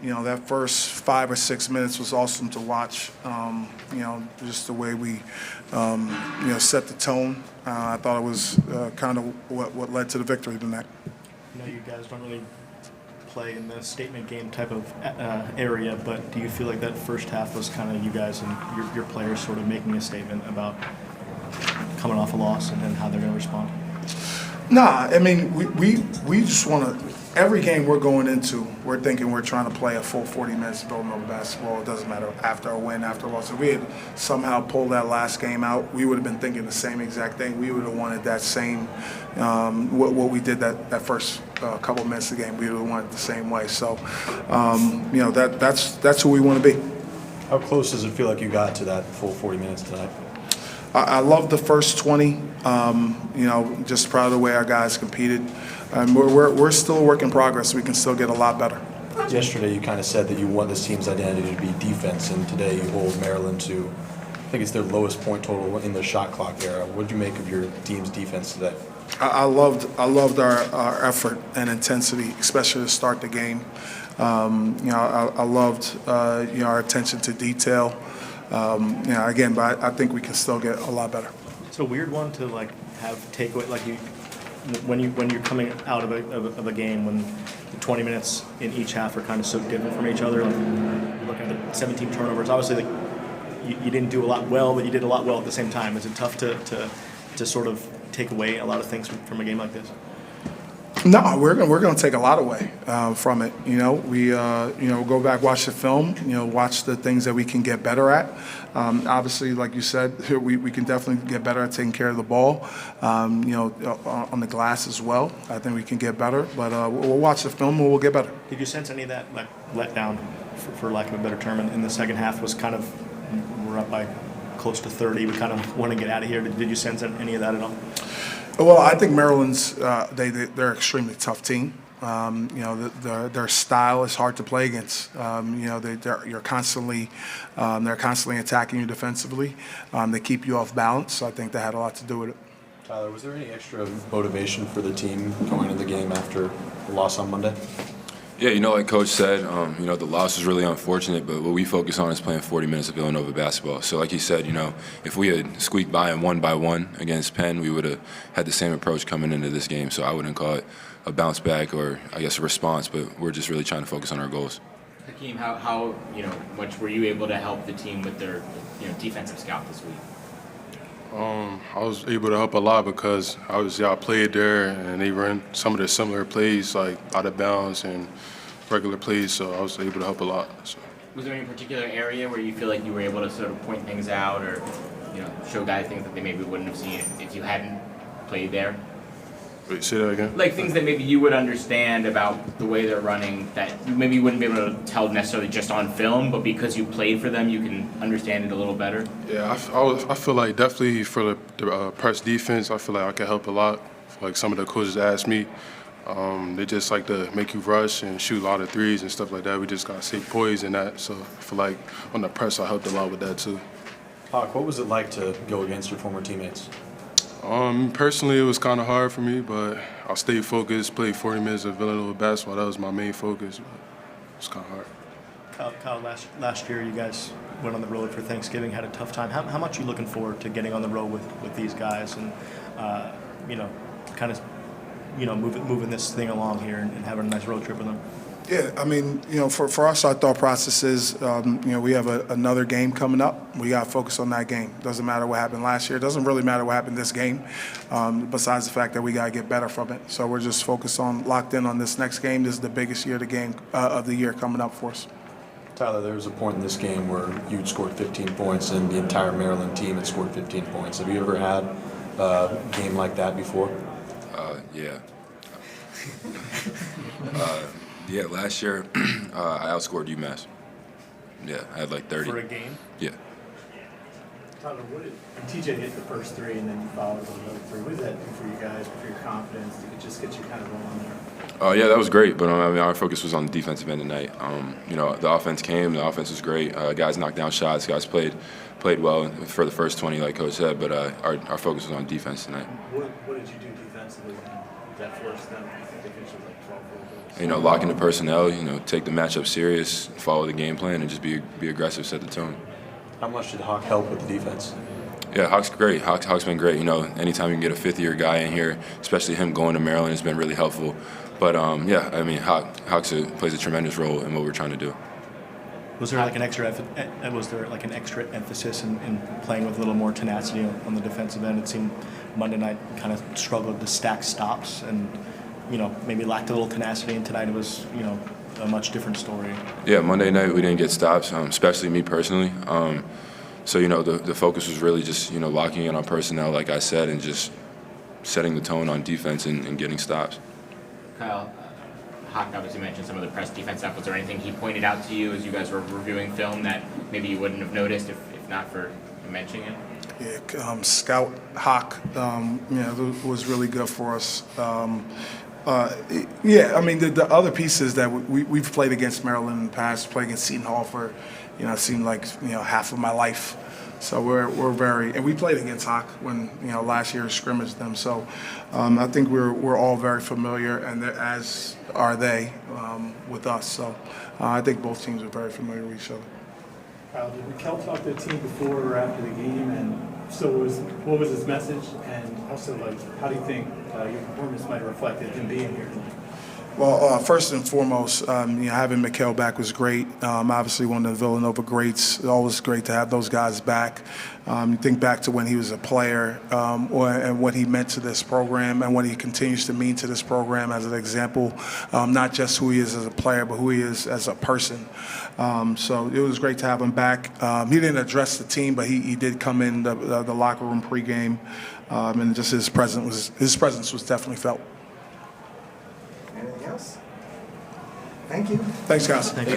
that first 5 or 6 minutes was awesome to watch. Just the way we, set the tone. I thought it was kind of what led to the victory tonight. You guys don't really play in the statement game type of area, but do you feel like that first half was kind of you guys and your players sort of making a statement about coming off a loss and then how they're going to respond? Nah, I mean, we just want to. Every game we're going into, we're thinking we're trying to play a full 40 minutes of Villanova basketball. It doesn't matter after a win, after a loss. If we had somehow pulled that last game out, we would have been thinking the same exact thing. We would have wanted that same, what we did that first couple minutes of the game. We would have wanted it the same way. So, that's who we want to be. How close does it feel like you got to that full 40 minutes tonight? I love the first 20. Just proud of the way our guys competed. We're still a work in progress. We can still get a lot better. Yesterday, you kind of said that you want this team's identity to be defense, and today you hold Maryland to, I think it's their lowest point total in the shot clock era. What did you make of your team's defense today? I loved our effort and intensity, especially to start the game. I loved our attention to detail. Again, but I think we can still get a lot better. It's a weird one to have takeaway when you're coming out of a game when the 20 minutes in each half are kind of so different from each other. You're looking at the 17 turnovers. Obviously, you didn't do a lot well, but you did a lot well at the same time. Is it tough to sort of take away a lot of things from a game like this? No, we're going to take a lot away from it. We go back, watch the film. Watch the things that we can get better at. Obviously, like you said, we can definitely get better at taking care of the ball. On the glass as well. I think we can get better. But we'll watch the film and we'll get better. Did you sense any of that let down, for lack of a better term, in the second half? Was kind of we're up by close to 30. We kind of want to get out of here. Did you sense any of that at all? Well, I think Maryland's they're an extremely tough team. Their style is hard to play against. They're constantly attacking you defensively. They keep you off balance. So I think that had a lot to do with it. Tyler, was there any extra motivation for the team going into the game after the loss on Monday? Yeah, like Coach said, the loss was really unfortunate, but what we focus on is playing 40 minutes of Villanova basketball. So like he said, if we had squeaked by them one by one against Penn, we would have had the same approach coming into this game. So I wouldn't call it a bounce back or, I guess, a response, but we're just really trying to focus on our goals. Hakeem, how much were you able to help the team with their defensive scout this week? I was able to help a lot because I played there and they ran some of the similar plays, like out of bounds and regular plays, so I was able to help a lot. So. Was there any particular area where you feel like you were able to sort of point things out or show guys things that they maybe wouldn't have seen if you hadn't played there? Wait, say that again? Like things that maybe you would understand about the way they're running that maybe you wouldn't be able to tell necessarily just on film, but because you played for them, you can understand it a little better? Yeah, I feel like definitely for the press defense, I feel like I can help a lot. Like some of the coaches asked me, they just like to make you rush and shoot a lot of threes and stuff like that. We just got to stay poised in that. So I feel like on the press, I helped a lot with that too. Hawk, what was it like to go against your former teammates? Personally, it was kind of hard for me, but I stayed focused, played 40 minutes of Villanova basketball. That was my main focus. But it was kind of hard. Kyle, last year you guys went on the road for Thanksgiving, had a tough time. How much are you looking forward to getting on the road with these guys and, kind of, moving this thing along here and having a nice road trip with them? Yeah, I mean, for us, our thought process is, we have another game coming up. We got to focus on that game. Doesn't matter what happened last year. It doesn't really matter what happened this game, besides the fact that we got to get better from it. So we're just focused locked in on this next game. This is the biggest game of the year coming up for us. Tyler, there was a point in this game where you had scored 15 points and the entire Maryland team had scored 15 points. Have you ever had a game like that before? Yeah. Yeah, last year I outscored UMass. Yeah, I had like 30. For a game? Yeah. Tyler, TJ hit the first three and then you followed with another three. What did that do for you guys, for your confidence? Did it just get you kind of rolling there? Yeah, that was great, but our focus was on the defensive end tonight. The offense came, the offense was great. Guys knocked down shots, guys played well for the first 20, like Coach said, but our focus was on defense tonight. What did you do defensively that forced them? I think they finished with like 12 goals. lock into personnel, take the matchup serious, follow the game plan, and just be aggressive, set the tone. How much did Hawk help with the defense? Yeah, Hawk's great. Hawk's been great. Anytime you can get a fifth-year guy in here, especially him going to Maryland, has been really helpful. But yeah, I mean, Hawks plays a tremendous role in what we're trying to do. Was there like an extra emphasis in playing with a little more tenacity on the defensive end? It seemed Monday night kind of struggled to stack stops and maybe lacked a little tenacity, and tonight it was a much different story. Yeah, Monday night we didn't get stops, especially me personally. So the focus was really just locking in on personnel, like I said, and just setting the tone on defense and getting stops. Kyle, Hawk obviously mentioned some of the press defense stuff. Was there anything he pointed out to you as you guys were reviewing film that maybe you wouldn't have noticed if not for mentioning it? Yeah, Scout Hawk, was really good for us. Yeah, I mean the other pieces that we've played against Maryland in the past, played against Seton Hall for, it seemed like half of my life. So we're very, and we played against Hawk when last year scrimmaged them. So I think we're all very familiar, and as are they with us. So I think both teams are very familiar with each other. Kyle, did Mikel talk to the team before or after the game, and so what was his message? And also, how do you think your performance might have reflected him being here tonight? Well, first and foremost, having Mikel back was great. Obviously, one of the Villanova greats. It's always great to have those guys back. You think back to when he was a player and what he meant to this program and what he continues to mean to this program as an example, not just who he is as a player, but who he is as a person. So it was great to have him back. He didn't address the team, but he did come in the locker room pregame, and just his presence was definitely felt. Anything else? Thank you. Thanks, guys. Thank you.